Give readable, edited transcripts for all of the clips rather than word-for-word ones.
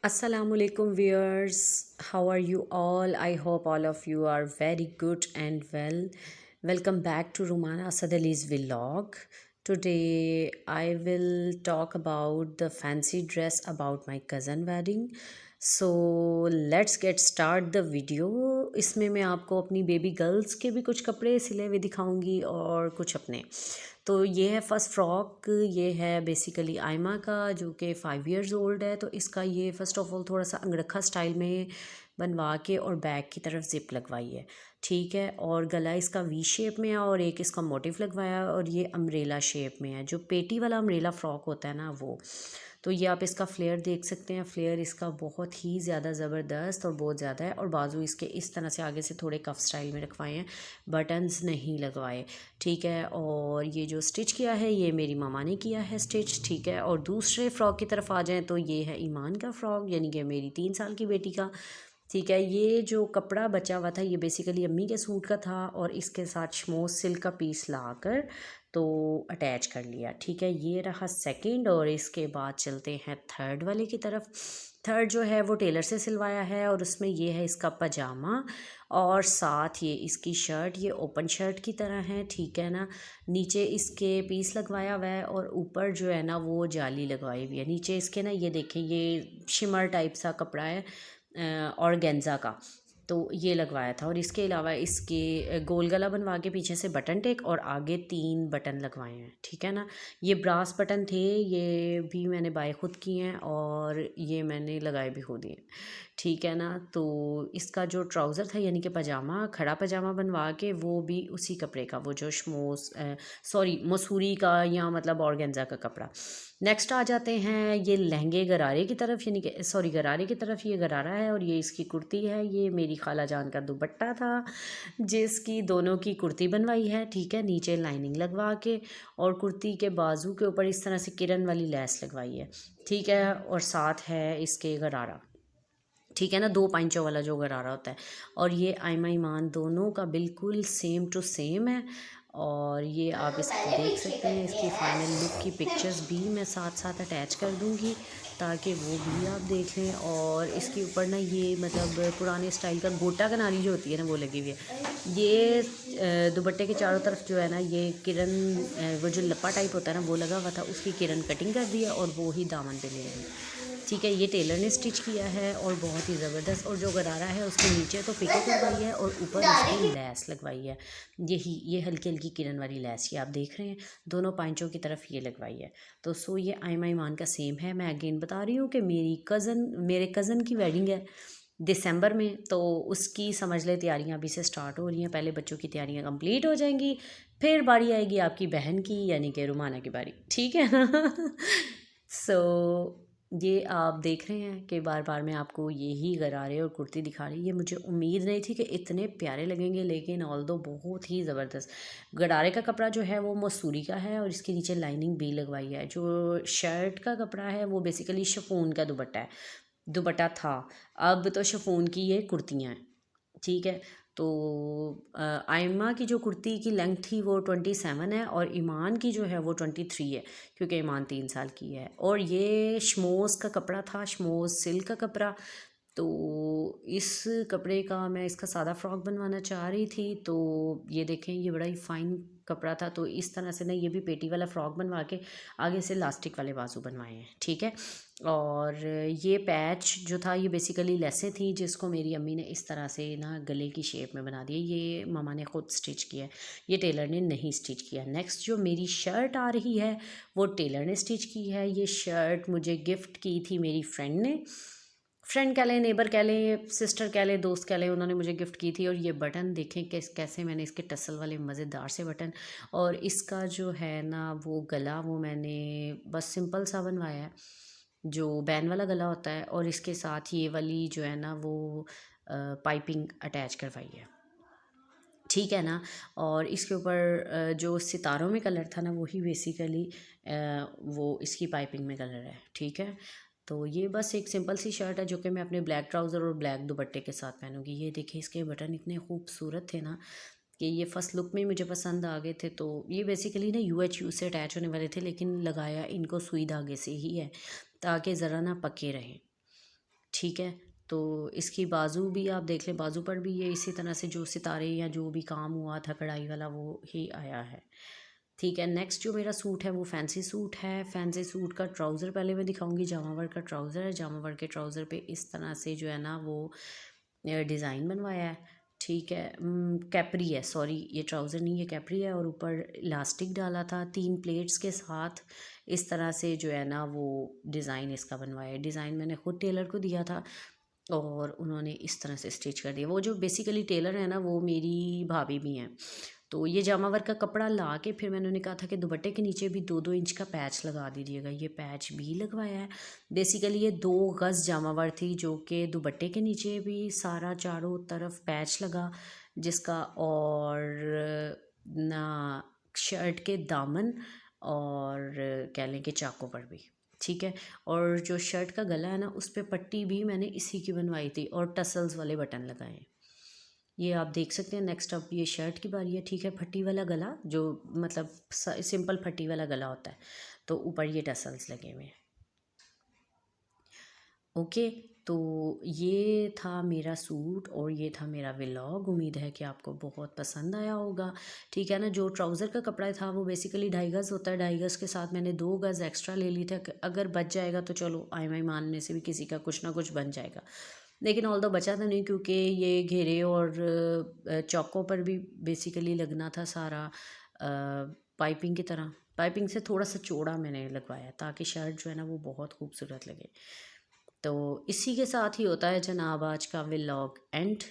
Assalamualaikum viewers, how are you all? I hope all of you are very good and well. Welcome back to Rumana Sadali's vlog. Today I will talk about the fancy dress about my cousin wedding. So let's get start the video. इसमें मैं आपको अपनी baby girls के भी कुछ कपड़े सिले हुए दिखाऊंगी और कुछ अपने। तो ये है फर्स्ट फ्रॉक। ये है बेसिकली आयमा का, जो कि 5 इयर्स ओल्ड है। तो इसका ये फ़र्स्ट ऑफ ऑल थोड़ा सा अंगरखा स्टाइल में बनवा के और बैक की तरफ ज़िप लगवाई है, ठीक है। और गला इसका वी शेप में है और एक इसका मोटिफ लगवाया है और ये अम्ब्रेला शेप में है, जो पेटी वाला अम्ब्रेला फ्रॉक होता है ना वो। तो ये आप इसका फ्लेयर देख सकते हैं। फ्लेयर इसका बहुत ही ज़्यादा ज़बरदस्त और बहुत ज़्यादा है। और बाजू इसके इस तरह से आगे से थोड़े कफ स्टाइल में रखवाए हैं, बटन्स नहीं लगवाए, ठीक है। और ये जो स्टिच किया है ये मेरी मामा ने किया है स्टिच, ठीक है। और दूसरे फ़्रॉक की तरफ आ जाएँ तो ये है ईमान का फ़्रॉक, यानी कि मेरी 3 साल की बेटी का, ठीक है। ये जो कपड़ा बचा हुआ था ये बेसिकली अम्मी के सूट का था और इसके साथ शमोज सिल्क का पीस लाकर तो अटैच कर लिया, ठीक है। ये रहा सेकंड। और इसके बाद चलते हैं थर्ड वाले की तरफ। थर्ड जो है वो टेलर से सिलवाया है और उसमें ये है इसका पजामा और साथ ये इसकी शर्ट, ये ओपन शर्ट की तरह है, ठीक है ना। नीचे इसके पीस लगवाया हुआ है और ऊपर जो है ना वो जाली लगवाई हुई है। नीचे इसके ना ये देखें, ये शिमर टाइप सा कपड़ा है ऑर्गेन्जा का, तो ये लगवाया था। और इसके अलावा इसके गोल गला बनवा के पीछे से बटन टेक और आगे 3 बटन लगवाए हैं, ठीक है ना। ये ब्रास बटन थे, ये भी मैंने बाय खुद किए हैं और ये मैंने लगाए भी खुद ही हैं, ठीक है ना। तो इसका जो ट्राउज़र था यानी कि पजामा, खड़ा पजामा बनवा के वो भी उसी कपड़े का, वो जो शमोस सॉरी मसूरी का या मतलब ऑर्गेन्जा का कपड़ा। नेक्स्ट आ जाते हैं ये लहंगे गरारे की तरफ, यानी कि सॉरी गरारे की तरफ। ये गरारा है और ये इसकी कुर्ती है। ये मेरी खाला जान का दुपट्टा था जिसकी दोनों की कुर्ती बनवाई है, ठीक है। नीचे लाइनिंग लगवा के और कुर्ती के बाजू के ऊपर इस तरह से किरन वाली लैस लगवाई है, ठीक है। और साथ है इसके गरारा, ठीक है ना, 2 पाइंचों वाला जो गरारा होता है। और ये आयमा ईमान दोनों का बिल्कुल सेम टू सेम है। और ये आप इसको देख सकते हैं, इसकी फ़ाइनल लुक की पिक्चर्स भी मैं साथ साथ अटैच कर दूँगी ताकि वो भी आप देख लें। और इसके ऊपर ना ये मतलब पुराने स्टाइल का गोटा कनारी जो होती है ना वो लगी हुई है। ये दुपट्टे के चारों तरफ जो है ना ये किरन वो जो लप्पा टाइप होता है ना वो लगा हुआ था, उसकी किरन कटिंग कर दी है और वो ही दामन पे ले ली, ठीक है। ये टेलर ने स्टिच किया है और बहुत ही ज़बरदस्त। और जो गरारा है उसके नीचे तो पिको करवाई है और ऊपर उसकी लैस लगवाई है, यही ये हल्की हल्की किरन वाली लैस ये आप देख रहे हैं, दोनों पाइंचों की तरफ ये लगवाई है। तो सो ये आयमा ईमान का सेम है। मैं अगेन बता रही हूँ कि मेरे कज़न की वेडिंग है दिसंबर में, तो उसकी समझ ले तैयारियां अभी से स्टार्ट हो रही हैं। पहले बच्चों की तैयारियां कंप्लीट हो जाएंगी, फिर बारी आएगी आपकी बहन की यानी कि रुमाना की बारी, ठीक है ना। सो ये आप देख रहे हैं कि बार बार मैं आपको यही गरारे और कुर्ती दिखा रही। ये मुझे उम्मीद नहीं थी कि इतने प्यारे लगेंगे, लेकिन ऑल्दो बहुत ही ज़बरदस्त। गरारे का कपड़ा जो है वो मसूरी का है और इसके नीचे लाइनिंग भी लगवाई है। जो शर्ट का कपड़ा है वो बेसिकली शिफॉन का दुपट्टा है, दुपट्टा था। अब तो शिफॉन की ये कुर्तियाँ हैं, ठीक है। तो आयमा की जो कुर्ती की लेंथ थी वो 27 है और ईमान की जो है वो 23 है, क्योंकि ईमान 3 साल की है। और ये शमोस का कपड़ा था, शमोस सिल्क का कपड़ा। तो इस कपड़े का मैं इसका सादा फ्रॉक बनवाना चाह रही थी। तो ये देखें, ये बड़ा ही फाइन कपड़ा था। तो इस तरह से ना ये भी पेटी वाला फ्रॉक बनवा के आगे से लास्टिक वाले बाजू बनवाए हैं, ठीक है। और ये पैच जो था ये बेसिकली लेसें थी जिसको मेरी अम्मी ने इस तरह से ना गले की शेप में बना दिया। ये मामा ने खुद स्टिच किया है, ये टेलर ने नहीं स्टिच किया। नेक्स्ट जो मेरी शर्ट आ रही है वो टेलर ने स्टिच की है। ये शर्ट मुझे गिफ्ट की थी मेरी फ्रेंड ने, फ्रेंड कह लें, नेबर कह लें, सिस्टर कह लें, दोस्त कह लें, उन्होंने मुझे गिफ्ट की थी। और ये बटन देखें कैसे मैंने इसके टसल वाले मज़ेदार से बटन। और इसका जो है ना वो गला वो मैंने बस सिंपल सा बनवाया है, जो बैन वाला गला होता है। और इसके साथ ये वाली जो है ना वो पाइपिंग अटैच करवाई है, ठीक है ना। और इसके ऊपर जो सितारों में कलर था ना वही बेसिकली वो इसकी पाइपिंग में कलर है, ठीक है। तो ये बस एक सिंपल सी शर्ट है जो कि मैं अपने ब्लैक ट्राउज़र और ब्लैक दुपट्टे के साथ पहनूंगी। ये देखिए इसके बटन इतने खूबसूरत थे ना कि ये फर्स्ट लुक में मुझे पसंद आ गए थे। तो ये बेसिकली ना UHU से अटैच होने वाले थे, लेकिन लगाया इनको सुई धागे से ही है ताकि ज़रा ना पके रहें, ठीक है। तो इसकी बाजू भी आप देख लें, बाजू पर भी ये इसी तरह से जो सितारे या जो भी काम हुआ था कढ़ाई वाला वो ही आया है। ठीक है, नेक्स्ट जो मेरा सूट है वो फैंसी सूट है। फैंसी सूट का ट्राउज़र पहले मैं दिखाऊंगी। जामा वर्क का ट्राउज़र है। जामा वर्क के ट्राउज़र पे इस तरह से जो है ना वो डिज़ाइन बनवाया है। ठीक है, कैपरी है, सॉरी ये ट्राउज़र नहीं है, कैपरी है। और ऊपर इलास्टिक डाला था 3 प्लेट्स के साथ। इस तरह से जो है ना वो डिज़ाइन इसका बनवाया है। डिज़ाइन मैंने खुद टेलर को दिया था और उन्होंने इस तरह से स्टिच कर दिया। वो जो बेसिकली टेलर है ना वो मेरी भाभी भी हैं। तो ये जामा वर्क का कपड़ा ला के फिर मैंने उन्हें कहा था कि दुपट्टे के नीचे भी 2-2 इंच का पैच लगा दीजिएगा। ये पैच भी लगवाया है। बेसिकली ये 2 गज़ जामा वर्क थी जो कि दुपट्टे के नीचे भी सारा चारों तरफ पैच लगा जिसका, और ना शर्ट के दामन और कह लें कि चाकों पर भी। ठीक है, और जो शर्ट का गला है ना उस पे पट्टी भी मैंने इसी की बनवाई थी और टसल्स वाले बटन लगाए हैं। ये आप देख सकते हैं। नेक्स्ट अब ये शर्ट की बारी है। ठीक है, फट्टी वाला गला जो मतलब सिंपल फट्टी वाला गला होता है, तो ऊपर ये टसल्स लगे हुए हैं। ओके, तो ये था मेरा सूट और ये था मेरा व्लॉग। उम्मीद है कि आपको बहुत पसंद आया होगा। ठीक है ना, जो ट्राउज़र का कपड़ा था वो बेसिकली 2.5 गज़ होता है। 2.5 गज़ के साथ मैंने 2 गज़ एक्स्ट्रा ले ली था। अगर बच जाएगा तो चलो आई माई मान में से भी किसी का कुछ ना कुछ बन जाएगा, लेकिन ऑल दो बचा था नहीं क्योंकि ये घेरे और चौकों पर भी बेसिकली लगना था सारा पाइपिंग की तरह। पाइपिंग से थोड़ा सा चौड़ा मैंने लगवाया ताकि शर्ट जो है ना वो बहुत खूबसूरत लगे। तो इसी के साथ ही होता है जनाब आज का व्लॉग एंड।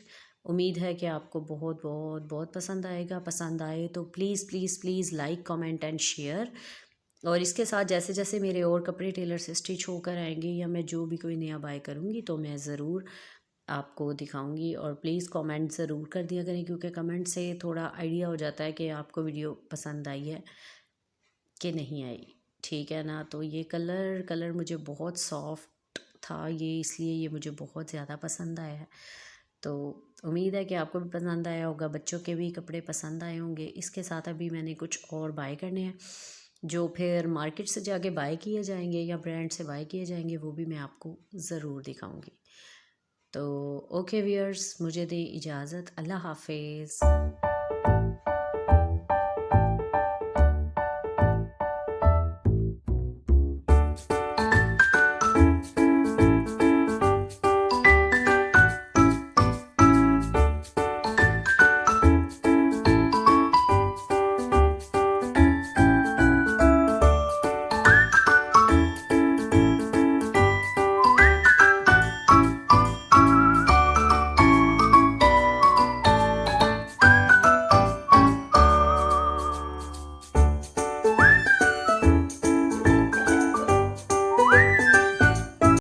उम्मीद है कि आपको बहुत बहुत बहुत पसंद आएगा। पसंद आए तो please please please like comment and share. और इसके साथ जैसे जैसे मेरे और कपड़े टेलर से स्टिच होकर आएंगे या मैं जो भी कोई नया बाय करूँगी तो मैं ज़रूर आपको दिखाऊंगी। और प्लीज़ कमेंट ज़रूर कर दिया करें क्योंकि कमेंट से थोड़ा आइडिया हो जाता है कि आपको वीडियो पसंद आई है कि नहीं आई। ठीक है ना, तो ये कलर मुझे बहुत सॉफ्ट था ये, इसलिए ये मुझे बहुत ज़्यादा पसंद आया है। तो उम्मीद है कि आपको भी पसंद आया होगा, बच्चों के भी कपड़े पसंद आए होंगे। इसके साथ अभी मैंने कुछ और बाय करने हैं जो फिर मार्केट से जाके बाय किए जाएंगे या ब्रांड से बाय किए जाएंगे, वो भी मैं आपको ज़रूर दिखाऊंगी। तो ओके व्यूअर्स, मुझे दे इजाज़त। अल्लाह हाफिज़।